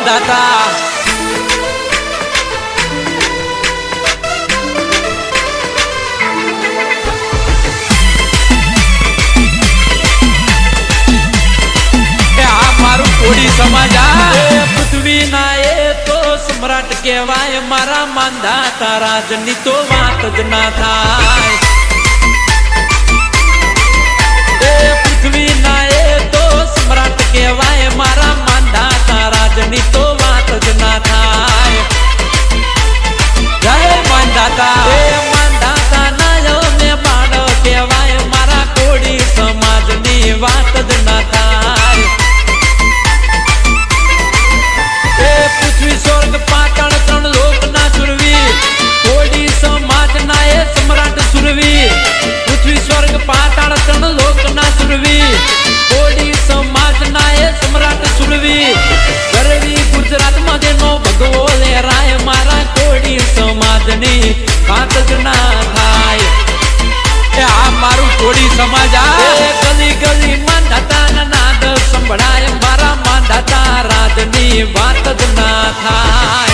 માંધાતા મારું કોડી સમાજ પૃથ્વી ના એ તો સમ્રાટ કહેવાય મારા માંધાતા રાજની તો વાત જ ના થાય પૃથ્વી ના એ તો સમ્રાટ કહેવાય મારા માંધાતા રાજની તો વાત જ ના થાય જય માંધાતા માંધાતા ના મેં બાળ કહેવાય મારા કોડી સમાજની વાત જ ના થાય પૃથ્વી સ્વર્ગ પાતાળ ત્રણ લોક ના સુરવીર કોડી સમાજ ના એ સમ્રાટ સુરવીર પૃથ્વી સ્વર્ગ પાતાળ ત્રણ લોક ના સુરવીર કોડી સમાજ ના એ સમ્રાટ સુરવીર ગરવી ગુજરાત માં જેનો ભગવો લહેરાય મારા કોડી સમાજ ની વાત જ ના થાય આ મારું કોડી સમાજ ગલી ગલી માંધાતા નાદ સંભળાય મારા માંધાતા રાજની વાત જ ના થાય